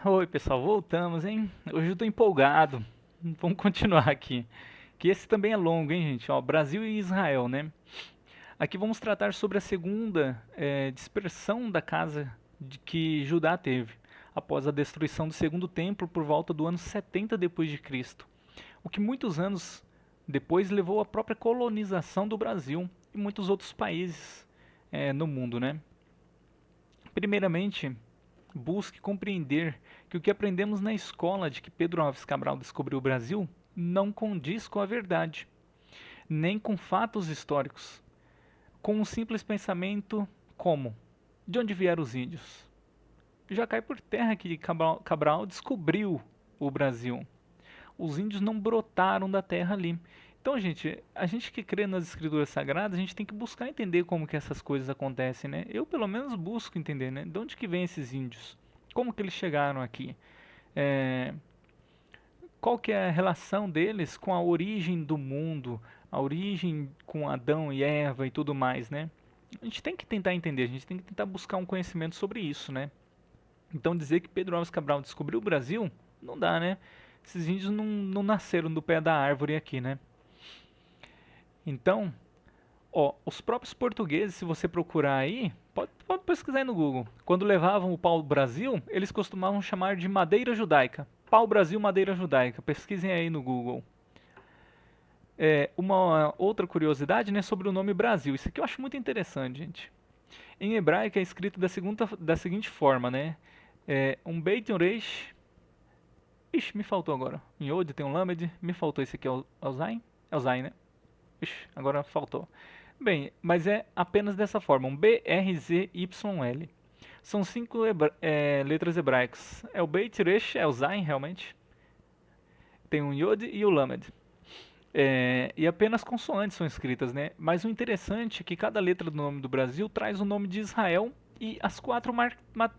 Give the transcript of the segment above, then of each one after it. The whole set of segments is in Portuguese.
Oi, pessoal, voltamos, hein? Hoje eu tô empolgado. Vamos continuar aqui. Que esse também é longo, hein, gente? Ó, Brasil e Israel, né? Aqui vamos tratar sobre a segunda dispersão da casa que Judá teve, após a destruição do segundo templo por volta do ano 70 depois de Cristo. O que muitos anos depois levou à própria colonização do Brasil e muitos outros países no mundo, né? Primeiramente, busque compreender que o que aprendemos na escola de que Pedro Alves Cabral descobriu o Brasil não condiz com a verdade, nem com fatos históricos, com um simples pensamento como: de onde vieram os índios? Já cai por terra que Cabral descobriu o Brasil. Os índios não brotaram da terra ali. Então, gente, a gente que crê nas escrituras sagradas, a gente tem que buscar entender como que essas coisas acontecem, né? Eu, pelo menos, busco entender, né? De onde que vêm esses índios? Como que eles chegaram aqui? É, qual que é a relação deles com a origem do mundo, a origem com Adão e Eva e tudo mais, né? A gente tem que tentar entender, a gente tem que tentar buscar um conhecimento sobre isso, né? Então dizer que Pedro Alves Cabral descobriu o Brasil, não dá, né? Esses índios não nasceram do pé da árvore aqui, né? Então, ó, os próprios portugueses, se você procurar aí, pode pesquisar aí no Google. Quando levavam o pau-brasil, eles costumavam chamar de madeira judaica. Pau-brasil, madeira judaica. Pesquisem aí no Google. Uma outra curiosidade, né, sobre o nome Brasil. Isso aqui eu acho muito interessante, gente. Em hebraico é escrito da seguinte forma, né? Um Beit Resh. Ixi, me faltou agora. Em Yod tem um Lamed. Me faltou esse aqui, é o Zain? É o Zain, né? Ixi, agora faltou. Bem, mas é apenas dessa forma, um BRZYL. São cinco letras hebraicas. É o Beit Resh, é o Zain realmente. Tem um Yod e o Lamed. E apenas consoantes são escritas, né? Mas o interessante é que cada letra do nome do Brasil traz o nome de Israel e as quatro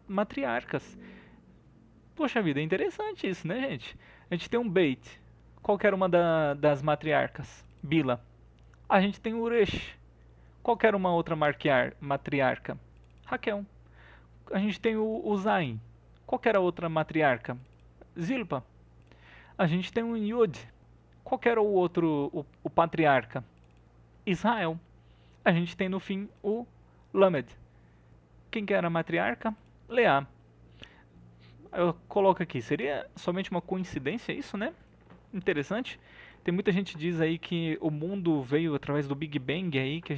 matriarcas. Poxa vida, é interessante isso, né, gente? A gente tem um Beit, qualquer uma das matriarcas, Bila. A gente tem o Uresh, qualquer uma outra matriarca, Raquel. A gente tem o Zain, qualquer outra matriarca, Zilpa. A gente tem o Yud, qualquer o outro, o patriarca, Israel. A gente tem no fim o Lamed. Quem que era a matriarca? Leá. Eu coloco aqui, seria somente uma coincidência isso, né? Interessante. Tem muita gente que diz aí que o mundo veio através do Big Bang aí, que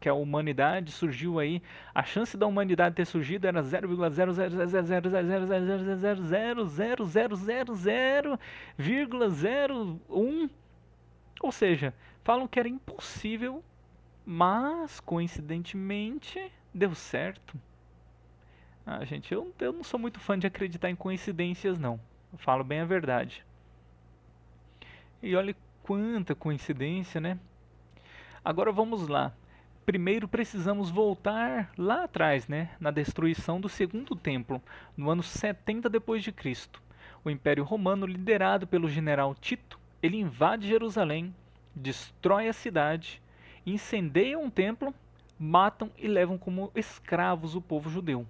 a humanidade surgiu aí. A chance da humanidade ter surgido era 0,00000000000,01. Ou seja, falam que era impossível, mas coincidentemente deu certo. Ah, gente, eu não sou muito fã de acreditar em coincidências, não. Eu falo bem a verdade. E olha quanta coincidência, né? Agora vamos lá. Primeiro precisamos voltar lá atrás, né, na destruição do segundo templo, no ano 70 depois de Cristo. O Império Romano, liderado pelo general Tito, ele invade Jerusalém, destrói a cidade, incendeia um templo, matam e levam como escravos o povo judeu.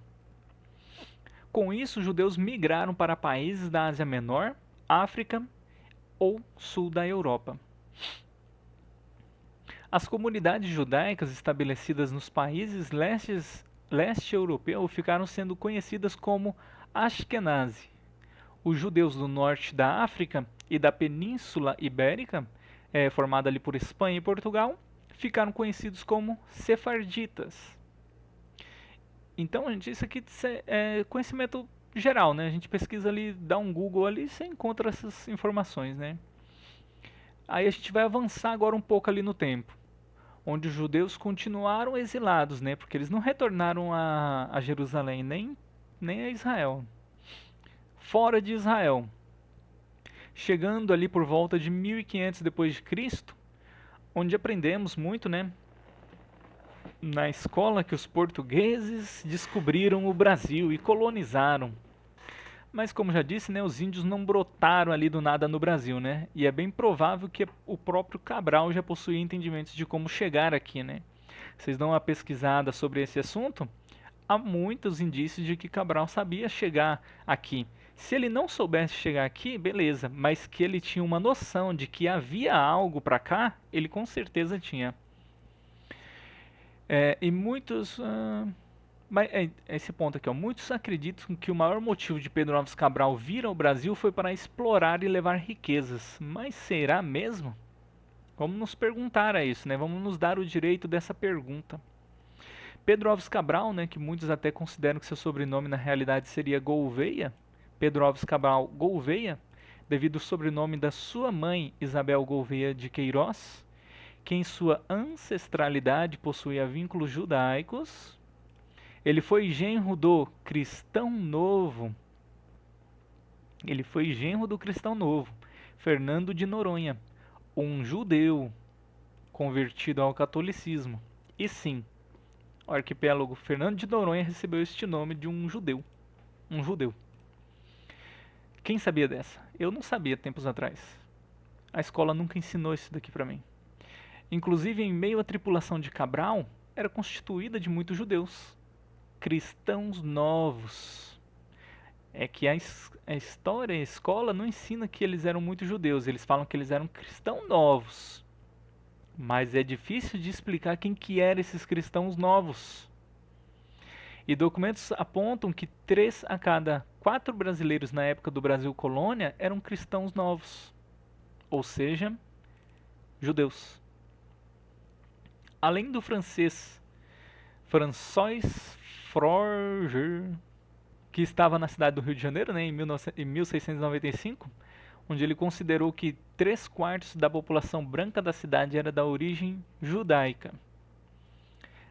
Com isso, os judeus migraram para países da Ásia Menor, África ou sul da Europa. As comunidades judaicas estabelecidas nos países leste europeu ficaram sendo conhecidas como Ashkenazi. Os judeus do norte da África e da Península Ibérica, formada ali por Espanha e Portugal, ficaram conhecidos como sefarditas. Então, gente, isso aqui é conhecimento geral, né? A gente pesquisa ali, dá um Google ali e você encontra essas informações, né? Aí a gente vai avançar agora um pouco ali no tempo, onde os judeus continuaram exilados, né? Porque eles não retornaram a Jerusalém, nem a Israel. Fora de Israel, chegando ali por volta de 1500 depois de Cristo, onde aprendemos muito, né? Na escola que os portugueses descobriram o Brasil e colonizaram. Mas como já disse, né, os índios não brotaram ali do nada no Brasil, né? E é bem provável que o próprio Cabral já possuía entendimentos de como chegar aqui, né? Vocês dão uma pesquisada sobre esse assunto, há muitos indícios de que Cabral sabia chegar aqui. Se ele não soubesse chegar aqui, beleza, mas que ele tinha uma noção de que havia algo para cá, ele com certeza tinha. E muitos. Esse ponto aqui, ó, muitos acreditam que o maior motivo de Pedro Álvares Cabral vir ao Brasil foi para explorar e levar riquezas. Mas será mesmo? Vamos nos perguntar a isso, né? Vamos nos dar o direito dessa pergunta. Pedro Álvares Cabral, né, que muitos até consideram que seu sobrenome na realidade seria Gouveia, Pedro Álvares Cabral Gouveia, devido ao sobrenome da sua mãe, Isabel Gouveia de Queiroz, que em sua ancestralidade possuía vínculos judaicos. Ele foi genro do Cristão Novo. Ele foi genro do Cristão Novo, Fernando de Noronha, um judeu convertido ao catolicismo. E sim, o arquipélago Fernando de Noronha recebeu este nome de um judeu. Um judeu. Quem sabia dessa? Eu não sabia tempos atrás. A escola nunca ensinou isso daqui pra mim. Inclusive, em meio à tripulação de Cabral, era constituída de muitos judeus. Cristãos novos. É que a história, a escola não ensina que eles eram muito judeus. Eles falam que eles eram cristãos novos. Mas é difícil de explicar quem que eram esses cristãos novos. E documentos apontam que 3 a cada 4 brasileiros na época do Brasil colônia eram cristãos novos. Ou seja, judeus. Além do francês François Forger, que estava na cidade do Rio de Janeiro, né, em 1695, onde ele considerou que 3/4 da população branca da cidade era da origem judaica.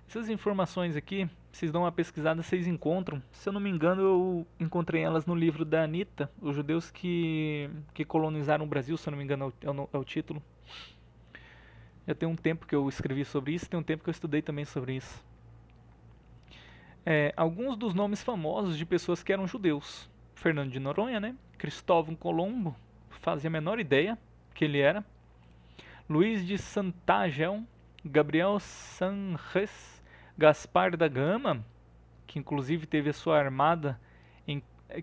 Essas informações aqui, vocês dão uma pesquisada, vocês encontram. Se eu não me engano, eu encontrei elas no livro da Anitta, Os Judeus que Colonizaram o Brasil, se eu não me engano é o título. Já tem um tempo que eu escrevi sobre isso, tem um tempo que eu estudei também sobre isso. Alguns dos nomes famosos de pessoas que eram judeus. Fernando de Noronha, né? Cristóvão Colombo, fazia a menor ideia que ele era. Luís de Santagel, Gabriel Sanches, Gaspar da Gama, que inclusive teve a sua armada,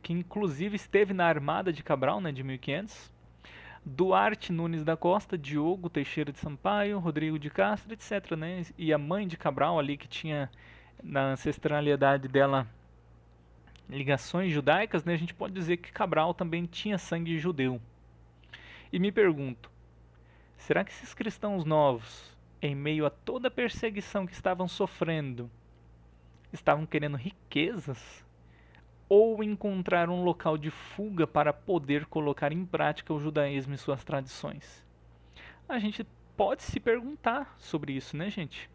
que inclusive esteve na armada de Cabral, né, de 1500. Duarte Nunes da Costa, Diogo Teixeira de Sampaio, Rodrigo de Castro, etc, né? E a mãe de Cabral ali, que tinha na ancestralidade dela ligações judaicas, né? A gente pode dizer que Cabral também tinha sangue judeu. E me pergunto, será que esses cristãos novos, em meio a toda a perseguição que estavam sofrendo, estavam querendo riquezas? Ou encontrar um local de fuga para poder colocar em prática o judaísmo e suas tradições? A gente pode se perguntar sobre isso, né, gente?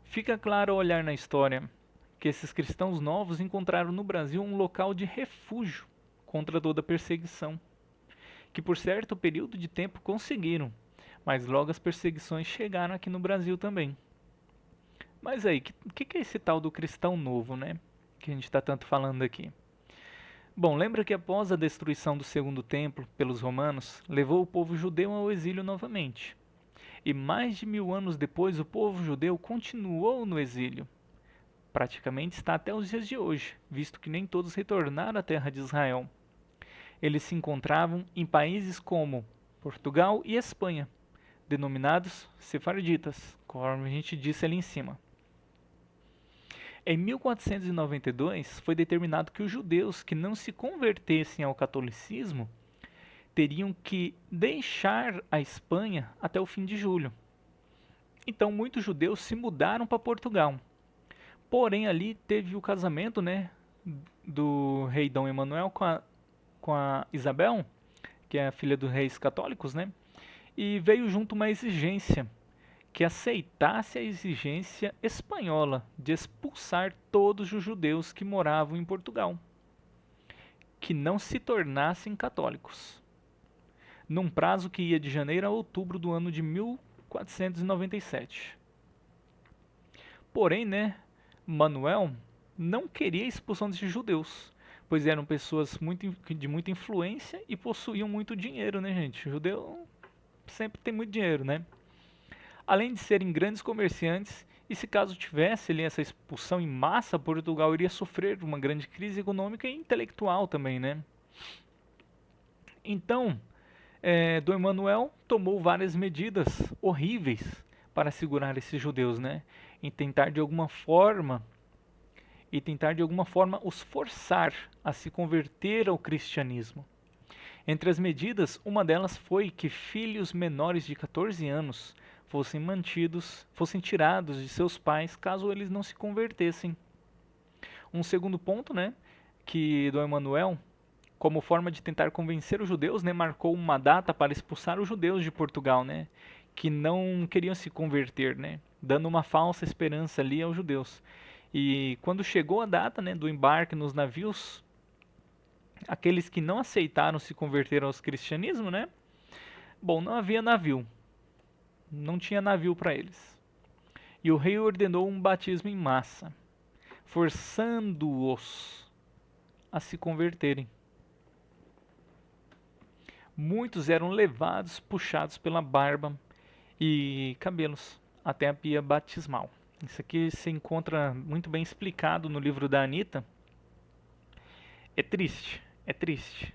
Fica claro ao olhar na história que esses cristãos novos encontraram no Brasil um local de refúgio contra toda perseguição, que por certo período de tempo conseguiram, mas logo as perseguições chegaram aqui no Brasil também. Mas aí, o que é esse tal do cristão novo, né? Que a gente está tanto falando aqui. Bom, lembra que após a destruição do segundo templo pelos romanos, levou o povo judeu ao exílio novamente. E mais de 1000 anos depois, o povo judeu continuou no exílio. Praticamente está até os dias de hoje, visto que nem todos retornaram à terra de Israel. Eles se encontravam em países como Portugal e Espanha, denominados sefarditas, conforme a gente disse ali em cima. Em 1492, foi determinado que os judeus que não se convertessem ao catolicismo teriam que deixar a Espanha até o fim de julho. Então, muitos judeus se mudaram para Portugal. Porém, ali teve o casamento, né, do rei Dom Emanuel com a Isabel, que é a filha dos reis católicos, né? E veio junto uma exigência que aceitasse a exigência espanhola de expulsar todos os judeus que moravam em Portugal, que não se tornassem católicos, num prazo que ia de janeiro a outubro do ano de 1497. Porém, né, Manuel não queria a expulsão desses judeus, pois eram pessoas de muita influência e possuíam muito dinheiro, né, gente? O judeu sempre tem muito dinheiro, né? Além de serem grandes comerciantes E se caso tivesse ali essa expulsão em massa, Portugal iria sofrer uma grande crise econômica e intelectual também, né? Então, Dom Manuel tomou várias medidas horríveis para segurar esses judeus, né? E tentar de alguma forma os forçar a se converter ao cristianismo. Entre as medidas, uma delas foi que filhos menores de 14 anos fossem tirados de seus pais caso eles não se convertessem. Um segundo ponto, né, que Dom Emanuel, como forma de tentar convencer os judeus, né, marcou uma data para expulsar os judeus de Portugal, né, que não queriam se converter, né, dando uma falsa esperança ali aos judeus. E quando chegou a data, né, do embarque nos navios, aqueles que não aceitaram se converter ao cristianismo, né, bom, não havia navio, não tinha navio para eles. E o rei ordenou um batismo em massa, forçando-os a se converterem. Muitos eram levados, puxados pela barba e cabelos até a pia batismal. Isso aqui se encontra muito bem explicado no livro da Anita. É triste, é triste.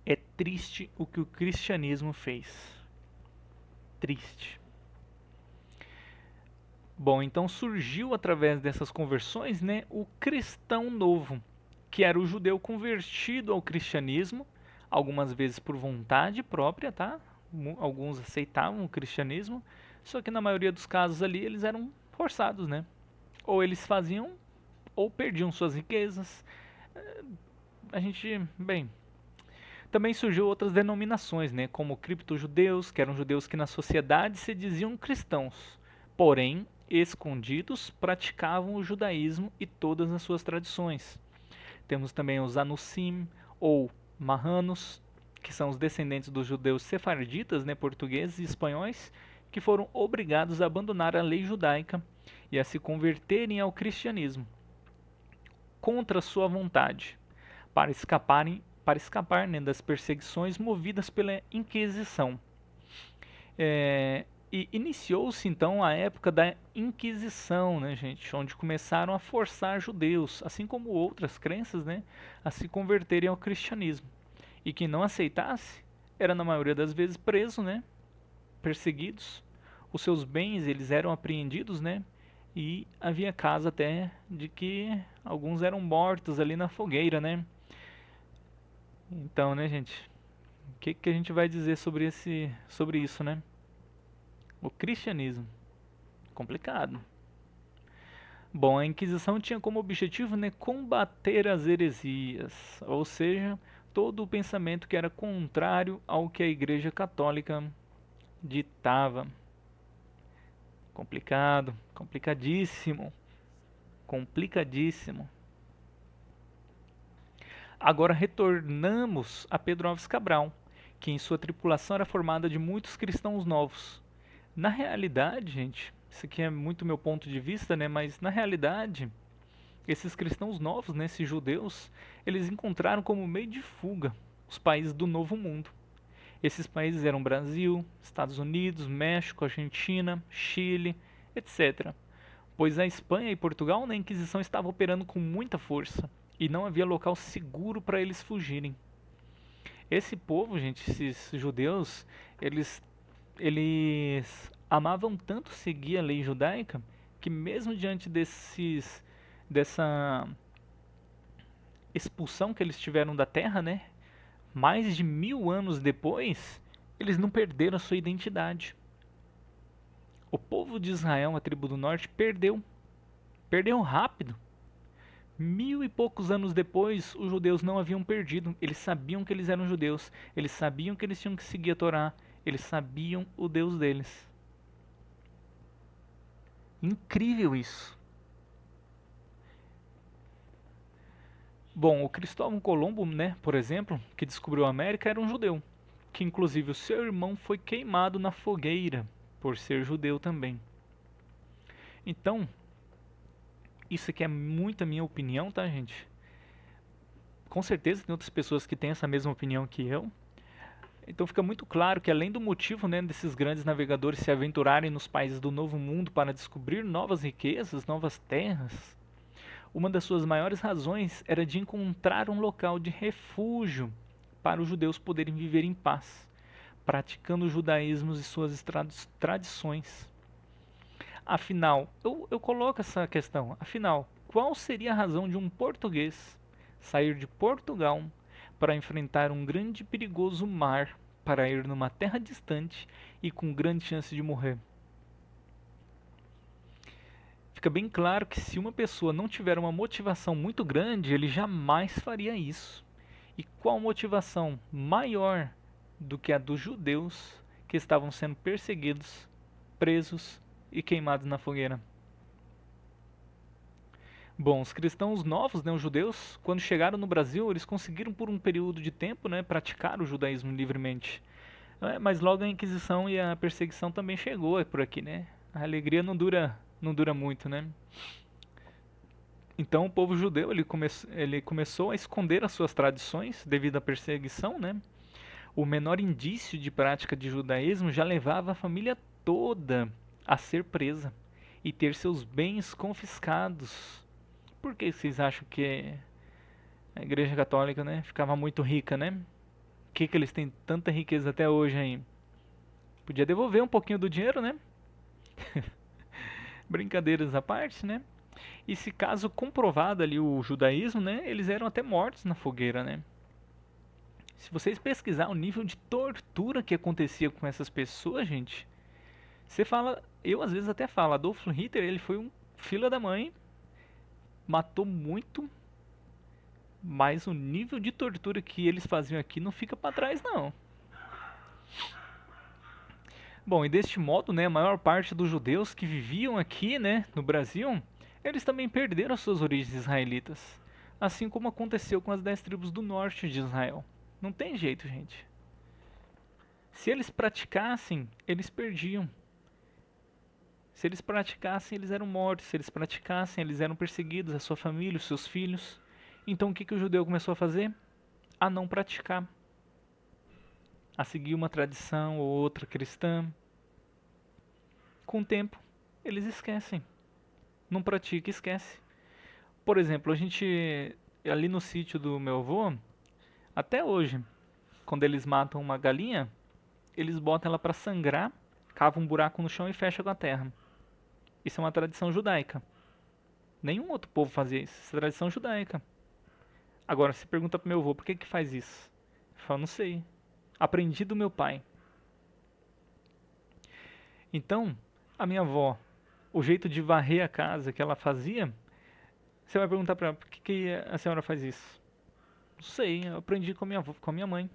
É triste o que o cristianismo fez. Triste. Bom, então surgiu através dessas conversões, né, o cristão novo, que era o judeu convertido ao cristianismo, algumas vezes por vontade própria, tá? Alguns aceitavam o cristianismo, só que na maioria dos casos ali eles eram forçados, né? Ou eles faziam ou perdiam suas riquezas. A gente, bem, também surgiu outras denominações, né, como cripto-judeus, que eram judeus que na sociedade se diziam cristãos, porém, escondidos, praticavam o judaísmo e todas as suas tradições. Temos também os Anusim ou Marranos, que são os descendentes dos judeus sefarditas, né, portugueses e espanhóis, que foram obrigados a abandonar a lei judaica e a se converterem ao cristianismo contra sua vontade, para escapar, né, das perseguições movidas pela Inquisição. E iniciou-se então a época da Inquisição, né, gente, onde começaram a forçar judeus, assim como outras crenças, né, a se converterem ao cristianismo. E quem não aceitasse era na maioria das vezes preso, né, perseguidos. Os seus bens eles eram apreendidos, né, e havia casos até de que alguns eram mortos ali na fogueira, né. Então, né, gente, o que a gente vai dizer sobre isso, né? O cristianismo, complicado. Bom, a Inquisição tinha como objetivo, né, combater as heresias, ou seja, todo o pensamento que era contrário ao que a Igreja Católica ditava. Complicado, complicadíssimo, complicadíssimo. Agora retornamos a Pedro Alves Cabral, que em sua tripulação era formada de muitos cristãos novos. Na realidade, gente, isso aqui é muito meu ponto de vista, né? Mas na realidade, esses cristãos novos, né, esses judeus, eles encontraram como meio de fuga os países do Novo Mundo. Esses países eram Brasil, Estados Unidos, México, Argentina, Chile, etc. Pois a Espanha e Portugal na Inquisição estavam operando com muita força e não havia local seguro para eles fugirem. Esse povo, gente, esses judeus, eles amavam tanto seguir a lei judaica que mesmo diante dessa expulsão que eles tiveram da terra, né, mais de 1000 anos depois, eles não perderam a sua identidade. O povo de Israel, a tribo do norte, perdeu rápido. 1000 e poucos anos depois, os judeus não haviam perdido. Eles sabiam que eles eram judeus. Eles sabiam que eles tinham que seguir a Torá. Eles sabiam o Deus deles. Incrível isso. Bom, o Cristóvão Colombo, né, por exemplo, que descobriu a América, era um judeu. Que inclusive o seu irmão foi queimado na fogueira por ser judeu também. Então, isso aqui é muito a minha opinião, tá, gente? Com certeza tem outras pessoas que têm essa mesma opinião que eu. Então fica muito claro que além do motivo, né, desses grandes navegadores se aventurarem nos países do Novo Mundo para descobrir novas riquezas, novas terras, uma das suas maiores razões era de encontrar um local de refúgio para os judeus poderem viver em paz, praticando o judaísmo e suas tradições. Afinal, eu coloco essa questão, afinal, qual seria a razão de um português sair de Portugal para enfrentar um grande e perigoso mar para ir numa terra distante e com grande chance de morrer? Fica bem claro que se uma pessoa não tiver uma motivação muito grande, ele jamais faria isso. E qual motivação maior do que a dos judeus que estavam sendo perseguidos, presos e queimados na fogueira? Bom, os cristãos novos, né, os judeus, quando chegaram no Brasil, eles conseguiram por um período de tempo, né, praticar o judaísmo livremente. Mas logo a Inquisição e a perseguição também chegou por aqui, né? A alegria não dura muito, né? Então o povo judeu ele começou a esconder as suas tradições devido à perseguição, né? O menor indício de prática de judaísmo já levava a família toda a ser presa e ter seus bens confiscados. Por que vocês acham que a Igreja Católica, né, ficava muito rica, né? Que eles têm tanta riqueza até hoje aí? Podia devolver um pouquinho do dinheiro, né? Brincadeiras à parte, né? E se caso comprovado ali o judaísmo, né, eles eram até mortos na fogueira, né? Se vocês pesquisar o nível de tortura que acontecia com essas pessoas, gente, você fala, eu às vezes até falo, Adolf Hitler, ele foi um filho da mãe, matou muito, mas o nível de tortura que eles faziam aqui não fica para trás não. Bom, e deste modo, né, a maior parte dos judeus que viviam aqui, né, no Brasil, eles também perderam as suas origens israelitas, assim como aconteceu com as 10 tribos do norte de Israel. Não tem jeito, gente. Se eles praticassem, eles perdiam. Se eles praticassem, eles eram mortos. Se eles praticassem, eles eram perseguidos, a sua família, os seus filhos. Então o que o judeu começou a fazer? A não praticar. A seguir uma tradição ou outra cristã. Com o tempo, eles esquecem. Não pratica, esquece. Por exemplo, a gente, ali no sítio do meu avô, até hoje, quando eles matam uma galinha, eles botam ela para sangrar, cavam um buraco no chão e fecham com a terra. Isso é uma tradição judaica. Nenhum outro povo fazia isso. Isso é tradição judaica. Agora, se pergunta pro meu avô, por que que faz isso? Eu falo, não sei. Aprendi do meu pai. Então, a minha avó, o jeito de varrer a casa que ela fazia, você vai perguntar pra ela, por que que a senhora faz isso? Não sei, eu aprendi com a minha avó, com a minha mãe.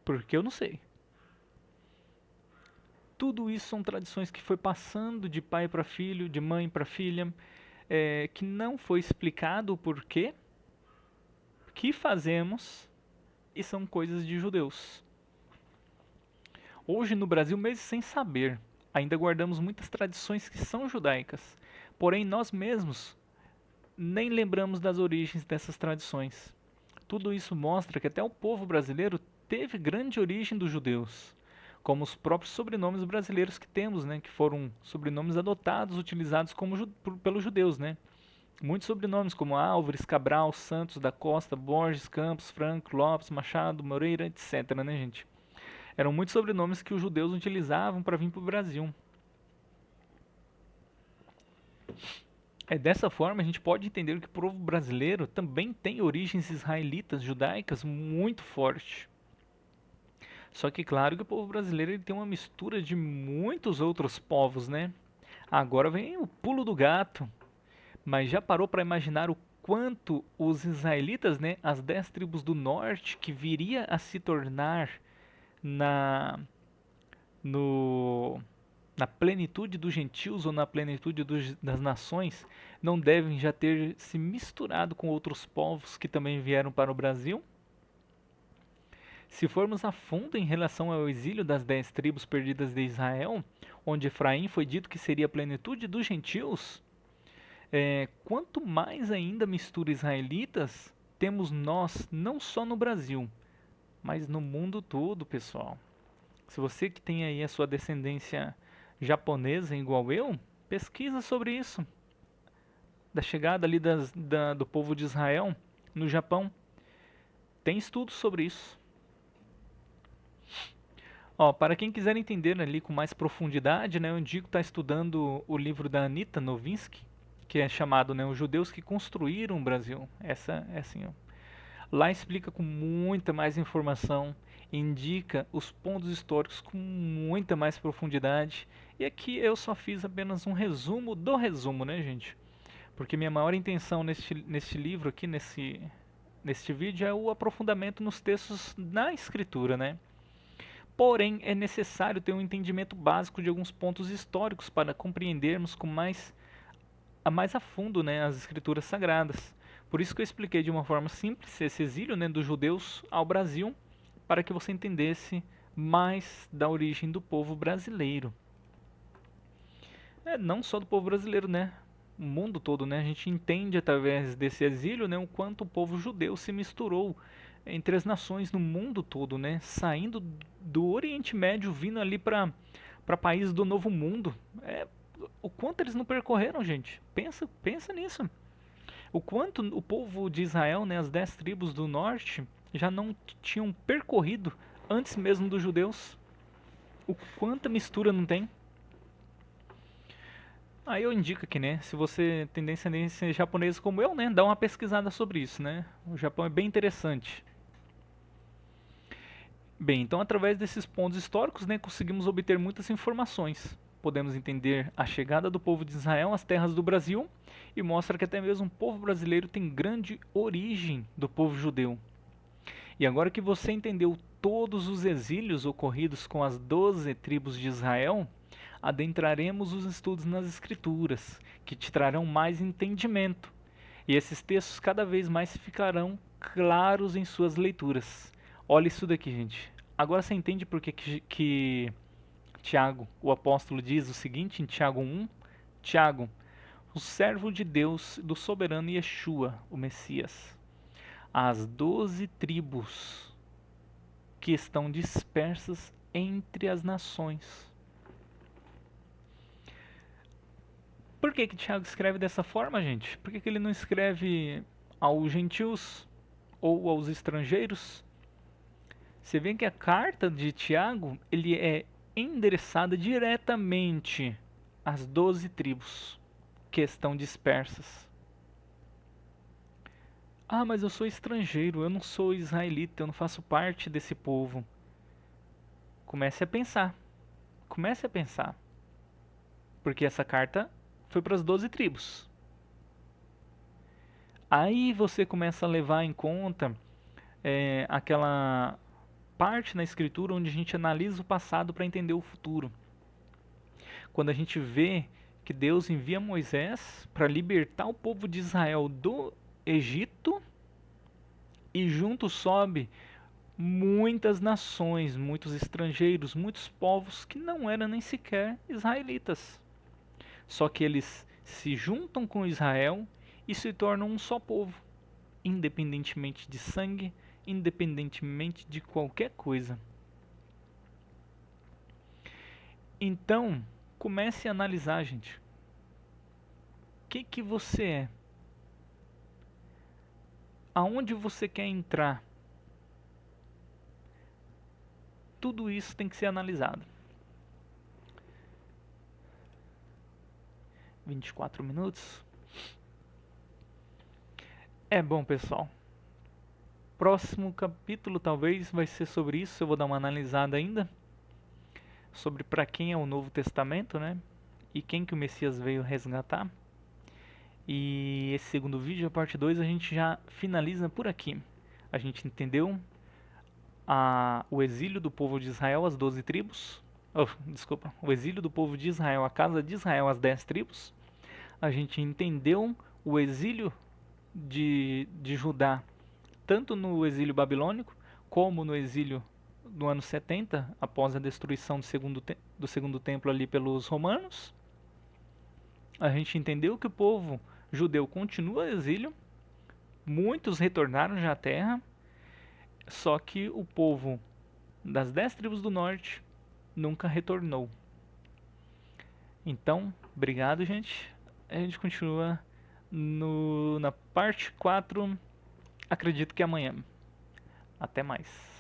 Porque eu não sei. Tudo isso são tradições que foi passando de pai para filho, de mãe para filha, que não foi explicado o porquê, que fazemos e são coisas de judeus. Hoje no Brasil, mesmo sem saber, ainda guardamos muitas tradições que são judaicas, porém nós mesmos nem lembramos das origens dessas tradições. Tudo isso mostra que até o povo brasileiro teve grande origem dos judeus, como os próprios sobrenomes brasileiros que temos, né, que foram sobrenomes adotados, utilizados pelos judeus, né? Muitos sobrenomes como Álvares, Cabral, Santos, da Costa, Borges, Campos, Franco, Lopes, Machado, Moreira, etc, né, gente? Eram muitos sobrenomes que os judeus utilizavam para vir para o Brasil. Dessa forma a gente pode entender que o povo brasileiro também tem origens israelitas, judaicas muito forte. Só que claro que o povo brasileiro ele tem uma mistura de muitos outros povos, né? Agora vem o pulo do gato. Mas já parou para imaginar o quanto os israelitas, né, as 10 tribos do norte, que viria a se tornar na no na plenitude dos gentios ou na plenitude das nações, não devem já ter se misturado com outros povos que também vieram para o Brasil? Se formos a fundo em relação ao exílio das 10 tribos perdidas de Israel, onde Efraim foi dito que seria a plenitude dos gentios, quanto mais ainda mistura israelitas, temos nós, não só no Brasil, mas no mundo todo, pessoal. Se você que tem aí a sua descendência japonesa igual eu, pesquisa sobre isso. Da chegada ali do povo de Israel no Japão. Tem estudos sobre isso. Ó, para quem quiser entender ali com mais profundidade, né, eu indico estar estudando o livro da Anita Novinsky, que é chamado, né, Os Judeus que Construíram o Brasil. Essa é assim, ó. Lá explica com muita mais informação, indica os pontos históricos com muita mais profundidade. E aqui eu só fiz apenas um resumo do resumo, né, gente? Porque minha maior intenção neste livro aqui, neste vídeo, é o aprofundamento nos textos na escritura, né? Porém, é necessário ter um entendimento básico de alguns pontos históricos para compreendermos com mais a fundo, né, as escrituras sagradas. Por isso que eu expliquei de uma forma simples esse exílio, né, dos judeus ao Brasil, para que você entendesse mais da origem do povo brasileiro. Não só do povo brasileiro, né? O mundo todo, né? A gente entende através desse exílio, né, o quanto o povo judeu se misturou entre as nações no mundo todo, né? Saindo do Oriente Médio, vindo ali para países do Novo Mundo. O quanto eles não percorreram, gente? Pensa nisso. O quanto o povo de Israel, né, as 10 tribos do norte, já não tinham percorrido antes mesmo dos judeus. O quanta mistura não tem? Aí eu indico que, né, se você tem descendência japonesa como eu, né, dá uma pesquisada sobre isso, né? O Japão é bem interessante. Bem, então através desses pontos históricos, né, conseguimos obter muitas informações. Podemos entender a chegada do povo de Israel às terras do Brasil e mostra que até mesmo o povo brasileiro tem grande origem do povo judeu. E agora que você entendeu todos os exílios ocorridos com as 12 tribos de Israel, adentraremos os estudos nas Escrituras, que te trarão mais entendimento. E esses textos cada vez mais ficarão claros em suas leituras. Olha isso daqui, gente. Agora você entende por que Tiago, o apóstolo, diz o seguinte em Tiago 1? Tiago, o servo de Deus, do soberano Yeshua, o Messias. As 12 tribos que estão dispersas entre as nações. Por que Tiago escreve dessa forma, gente? Por que ele não escreve aos gentios ou aos estrangeiros? Você vê que a carta de Tiago ele é endereçada diretamente às 12 tribos que estão dispersas. Ah, mas eu sou estrangeiro, eu não sou israelita, eu não faço parte desse povo. Comece a pensar. Comece a pensar. Porque essa carta foi para as 12 tribos. Aí você começa a levar em conta aquela parte na escritura onde a gente analisa o passado para entender o futuro. Quando a gente vê que Deus envia Moisés para libertar o povo de Israel do Egito e junto sobe muitas nações, muitos estrangeiros, muitos povos que não eram nem sequer israelitas. Só que eles se juntam com Israel e se tornam um só povo, independentemente de sangue, independentemente de qualquer coisa. Então, comece a analisar, gente. O que você é? Aonde você quer entrar? Tudo isso tem que ser analisado. 24 minutos. É bom, pessoal. Próximo capítulo talvez vai ser sobre isso. Eu vou dar uma analisada ainda. Sobre para quem é o Novo Testamento, né? E quem que o Messias veio resgatar. E esse segundo vídeo, a parte 2, a gente já finaliza por aqui. A gente entendeu o exílio do povo de Israel, as 12 tribos. Desculpa, o exílio do povo de Israel, a casa de Israel, as 10 tribos. A gente entendeu o exílio de Judá, tanto no exílio babilônico, como no exílio do ano 70, após a destruição do segundo templo ali pelos romanos. A gente entendeu que o povo judeu continua no exílio, muitos retornaram já à terra. Só que o povo das 10 tribos do norte nunca retornou. Então, obrigado, gente. A gente continua na parte 4, acredito que amanhã. Até mais.